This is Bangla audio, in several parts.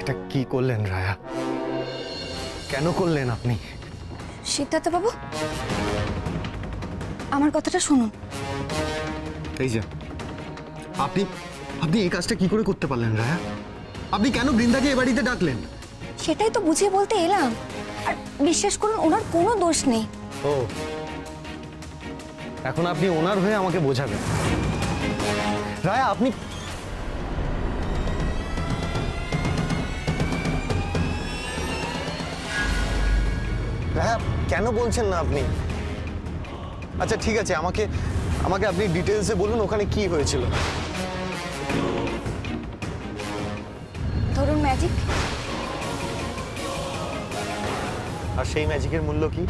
এটা কি করলেন রায়া? কেন করলেন আপনি? সিদ্ধার্থ বাবু, আমার কথাটা শুনুন। এই যে আপনি আপনি এই কাজটা কি করে করতে পারলেন রায়া? আপনি কেন বৃন্দাকে এ বাড়িতে ডাকলেন? সেটাই তো বুঝিয়ে বলতে এলাম। আর বিশ্বাস করুন, ওনার কোনো দোষ নেই। ও, এখন আপনি ওনার হয়ে আমাকে বোঝাবেন? রায়া, আপনি রায়া কেন বলছেন না আপনি? আচ্ছা ঠিক আছে, আমাকে আমাকে আপনি ডিটেলসে বলুন ওখানে কি হয়েছিল। ধরুন ম্যাজিক। আর সেই ম্যাজিকের মূল্য কি?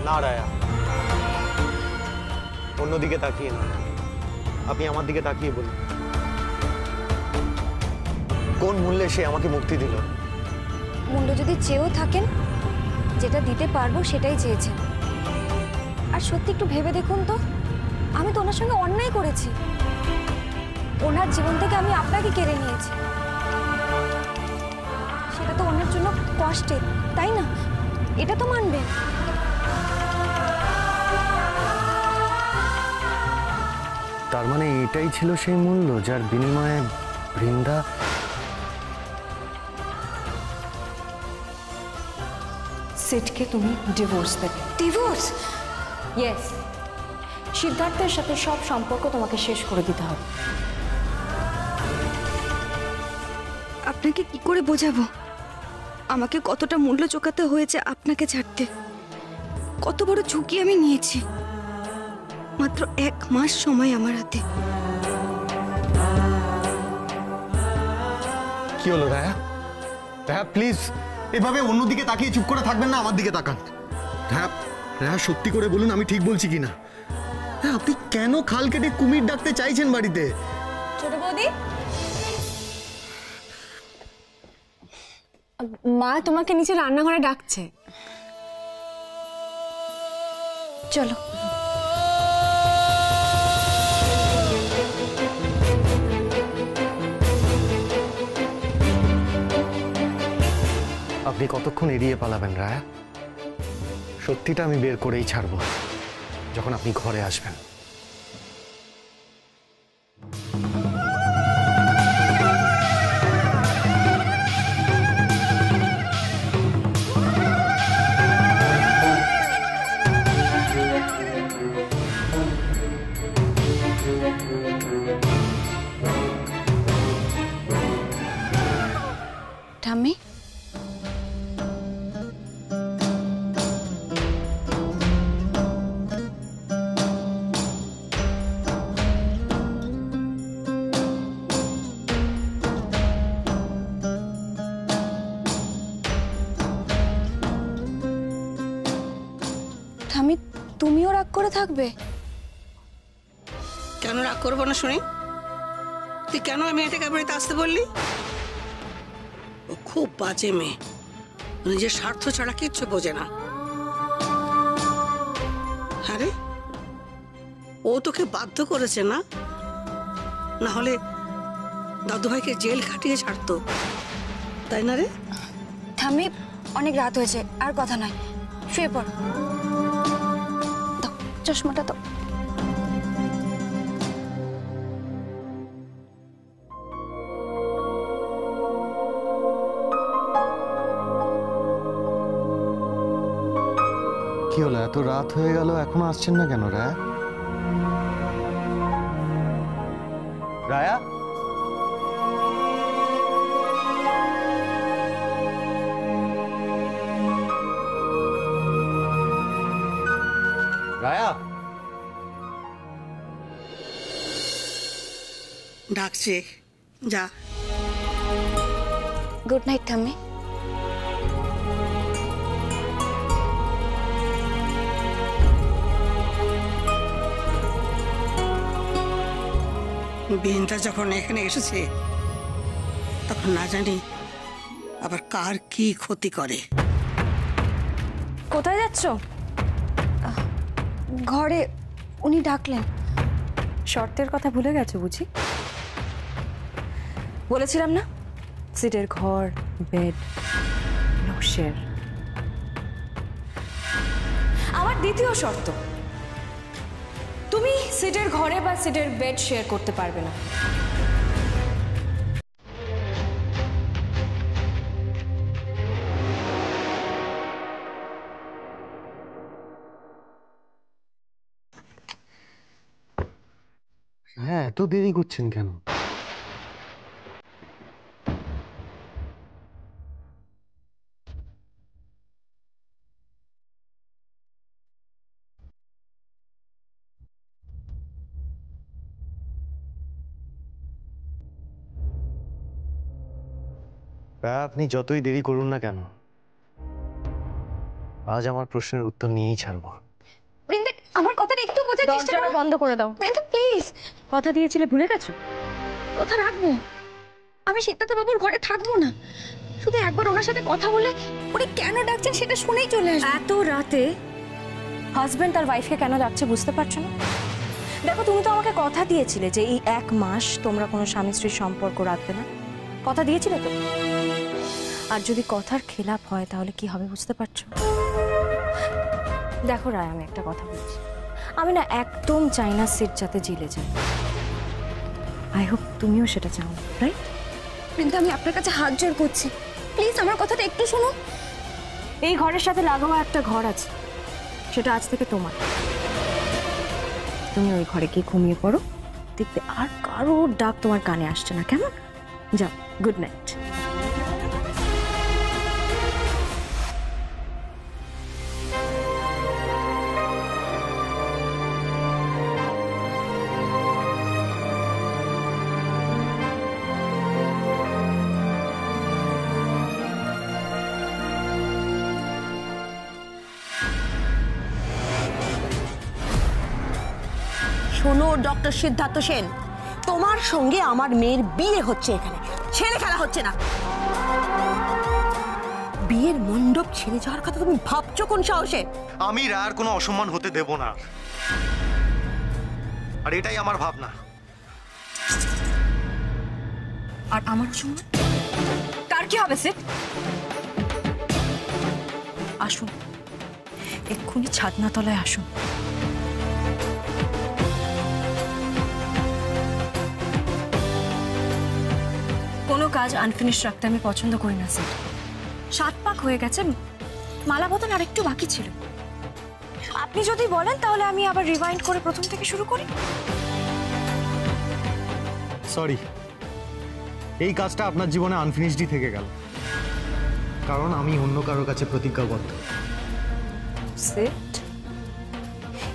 না রায়া, অন্যদিকে তাকিয়ে না, আপনি আমার দিকে তাকিয়ে বলুন, কোন মূল্যে সে আমাকে মুক্তি দিল? মূল্য যদি চেয়েও থাকেন, যেটা দিতে পারবো সেটাই চেয়েছেন। আর সত্যি একটু ভেবে দেখুন তো, আমি তো ওনার সঙ্গে অন্যায় করেছি। ওনার জীবন থেকে আমি আপনাকে কেড়ে নিয়েছি। সেটা তো ওনার জন্য কষ্টের, তাই না? এটা তো মানবেন। তার মানে এটাই ছিল সেই মূল্য যার বিনিময়ে বৃন্দা সিটকে তুমি ডিভোর্স দেবে। ডিভোর্স? ইয়েস, সিদ্ধার্থের সাথে সব সম্পর্ক তোমাকে শেষ করে দিতে হবে। আপনাকে কি করে বোঝাবো আমাকে কতটা মূল্য চোকাতে হয়েছে আপনাকে ছাড়তে? কত বড় ঝুঁকি আমি নিয়েছি। মাত্র 1 মাস সময় আমার হাতে। কি হলো রায়া? রায়া প্লিজ এভাবে অন্যদিকে তাকিয়ে চুপ করে থাকবেন না, আমার দিকে তাকান। রায়া, রায়া সত্যি করে বলুন আমি ঠিক বলছি কিনা। হ্যাঁ, আপনি কেন খাল কেটে কুমির ডাকতে চাইছেন বাড়িতে? ছোট বৌদি, মা তোমাকে নিচে রান্নাঘরে ডাকছে। চলো। আপনি কতক্ষণ এড়িয়ে পালাবেন রায়া? সত্যিটা আমি বের করেই ছাড়বো যখন আপনি ঘরে আসবেন। ঠাম্মি, ঠাম্মি তুমিও রাগ করে থাকবে? কেন রাগ করবো না শুনি? তুই কেন আমি মেয়েটাকে বাড়িতে আসতে বললি? ও খুব বাজে মেয়ে, নিজের স্বার্থ ছাড়া কিচ্ছু বোঝে না। আরে ও তোকে বাধ্য করেছে না? না হলে দাদুভাইকে জেল খাটিয়ে ছাড়তো, তাই না রে? ঠাম্মি অনেক রাত হয়েছে, আর কথা নয়, শুয়ে পড়। দাও চশমাটা দাও। কি হলো, এত রাত হয়ে গেল এখনো আসছেন না কেন রায়া? রায়া, রায়া, ডাকছে, যা। গুড নাইট ঠাম্মি। বিনটা যখন এখানে এসেছে তখন না জানি আবার কার কি ক্ষতি করে। কোথায় যাচ্ছ? ঘরে উনি ডাকলেন। শর্তের কথা ভুলে গেছো বুঝি? বলেছিলাম না, সিটের ঘর, বেড, নো শেয়ার। আমার দ্বিতীয় শর্ত, তুমি সিটের ঘরে বা সিটের বেড শেয়ার করতে পারবে না। হ্যাঁ, এত দেরি করছেন কেন? আপনি যতই দেরি করুন না কেন, আজ আমার প্রশ্নের উত্তর নিয়েই ছাড়বো। বৃন্দা, আমার কথাটা একটু বোঝার চেষ্টা করো। দরজাটা বন্ধ করে দাও। বৃন্দা প্লিজ। কথা দিয়েছিলে ভুলে গেছো? কথা রাখবো। আমি সিদ্ধার্থ বাবুর ঘরে থাকবো না, শুধু একবার ওনার সাথে কথা বলে উনি কেন ডাকছেন সেটা শুনেই চলে আসবো। এত রাতে হাজবেন্ড তার ওয়াইফকে কেন ডাকছে বুঝতে পারছো না? দেখো, তুমি তো আমাকে কথা দিয়েছিলে যে এই 1 মাস তোমরা কোনো স্বামী স্ত্রীর সম্পর্ক রাখবে না। কথা দিয়েছিলে তো? আর যদি কথার খেলাপ হয় তাহলে কি হবে বুঝতে পারছো? দেখো রায়, আমি একটা কথা বলছি, আমি না একদম চাই না সিট যাতে জিলে যায়। আই হোপ তুমিও সেটা চাও, রাইট? বৃন্দা, আমি আপনার কাছে হাত জোড় করছি, প্লিজ আমার কথাটা একটু শুনুন। এই ঘরের সাথে লাগানো একটা ঘর আছে, সেটা আজ থেকে তোমার। তুমি ওই ঘরে গিয়ে ঘুমিয়ে পড়ো, দেখবে আর কারোর ডাক তোমার কানে আসছে না, কেমন? যাও, গুড নাইট। শোনো ডক্টর সিদ্ধার্থ সেন, তোমার সঙ্গে আমার মেয়ের বিয়ে হচ্ছে, এখানে ছেলে খেলা হচ্ছে না। বিয়ের মণ্ডপ ছেড়ে যাওয়ার কথা তুমি ভাবছো কোন সাহসে? আমি রায়ার কোনো অসম্মান হতে দেব না, আর এটাই আমার ভাবনা। আর আমার সময় কার কি হবে সিট? আসুন, এক্ষুনি ছাদনা তলায় আসুন। কোনো কাজ আনফিনিশ রাখতে আমি পছন্দ করি না স্যার। 7 পাক হয়ে গেছে, মালা বদল আর একটু বাকি ছিল। আপনি যদি বলেন তাহলে আমি আবার রিভাইন্ড করে প্রথম থেকে শুরু করি। সরি, এই কাজটা আপনার জীবনে আনফিনিশডই থেকে গেল, কারণ আমি অন্য কারোর কাছে প্রতিজ্ঞাবদ্ধ। সেট,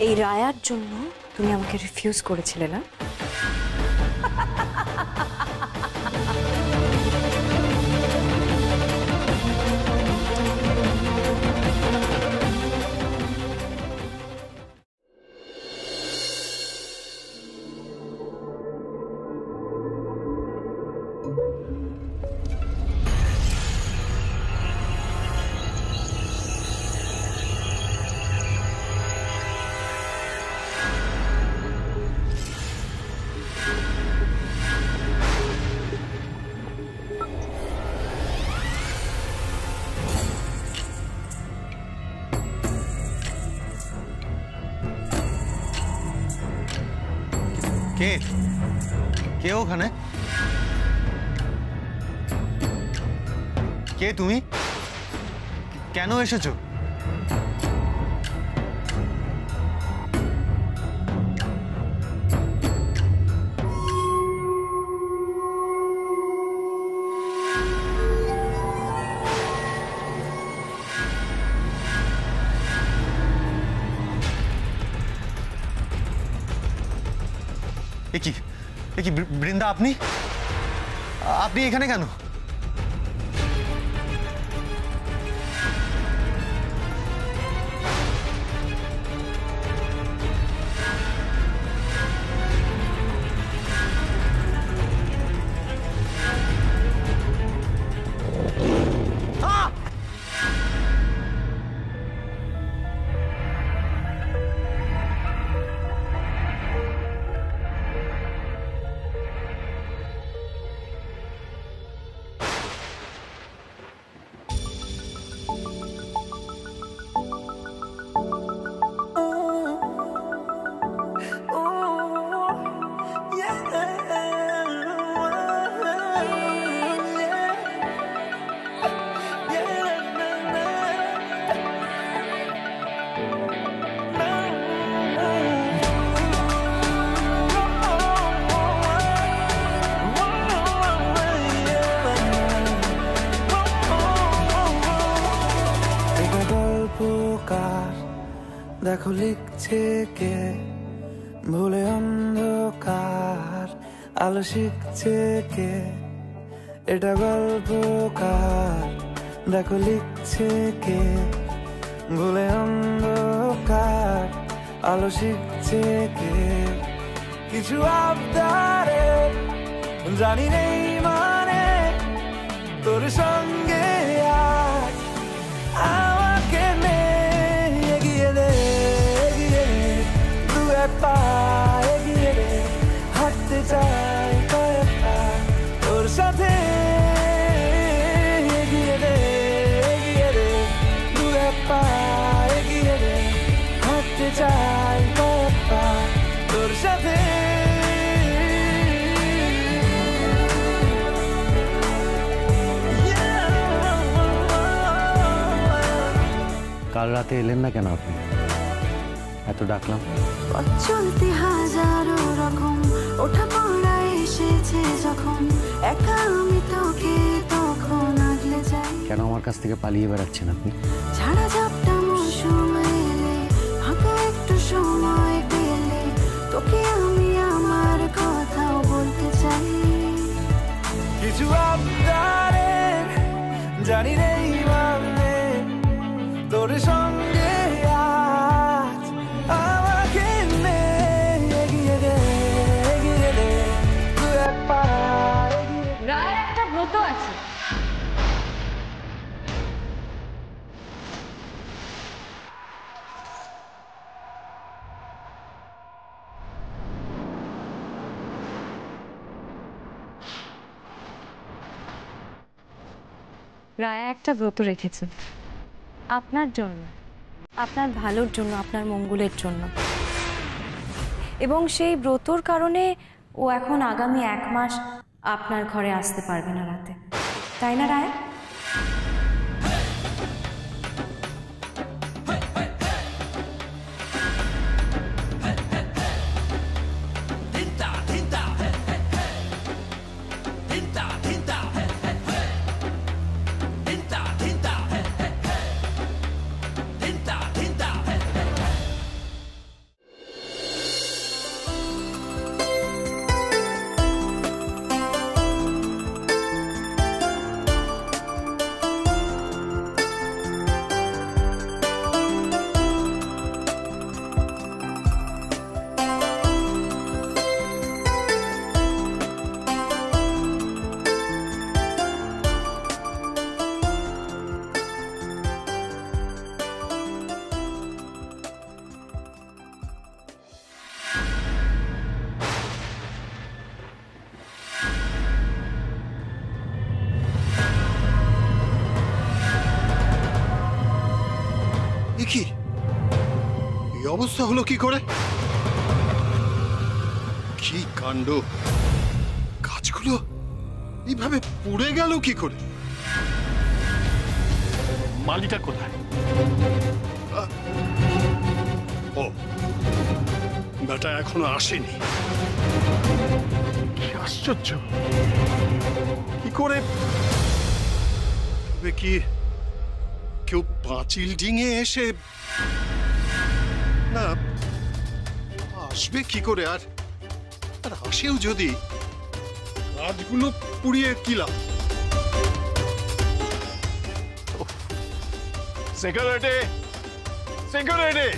এই রায়ার জন্য তুমি আমাকে রিফিউজ করেছিলে না? কে কে ওখানে? কে তুমি? কেন এসেছো? বৃন্দা, আপনি এখানে কেন? অন্ধকার দেখো লিখছে কে, ভুলে অন্ধকার আলো শিখছে কে, এটা গল্পকার দেখো লিখছে কে, ভুলে অন্ধকার আলো শিখছে কে। কিছু আবদারে জানি নেই মানে তোর সঙ্গে আজ আমাকে নে এগিয়ে দে দু এক পা এগিয়ে দে, হাঁটতে চাই কয়েক পা তোর সাথে এগিয়ে দে দু এক পা এগিয়ে দে, হাঁটতে চাই কয়েক পা তোর সাথে। কাল রাতে এলেন না কেন আপনি? এত ডাকলাম। চলতে হাজারো রকম ওঠা পড়া এসেছে যখন, একা আমি তোকে তখন আগলে যাই। কেন আমার কাছ থেকে পালিয়ে বেড়াচ্ছেন আপনি? ঝাড়া ঝাপটা মৌসুম এলে, ফাঁকা একটু সময় পেলে তোকে আমি আমার কথাও বলতে চাই। কিছু আবদারে জানি নেই মানে তোর সঙ্গে আজ আমাকে নে এগিয়ে দে দু এক পা এগিয়ে দে। রায়ের একটা ব্রত আছে। রায়া একটা ব্রত রেখেছে আপনার জন্য, আপনার ভালোর জন্য, আপনার মঙ্গলের জন্য। এবং সেই ব্রতর কারণে ও এখন আগামী 1 মাস আপনার ঘরে আসতে পারবে না রাতে, তাই না রায়া? কি এই অবস্থা হলো কি করে? কি কাণ্ড! গাছগুলো এইভাবে পুড়ে গেল কি করে? মালিটা কোথায়? ও বেটা এখনো আসেনি। কি আশ্চর্য! কি করে কি কেউ পাঁচিল ডিঙে এসে না আসবে কি করে? আর আসেও যদি, গাছগুলো পুড়িয়ে কি লাভ? Security, security!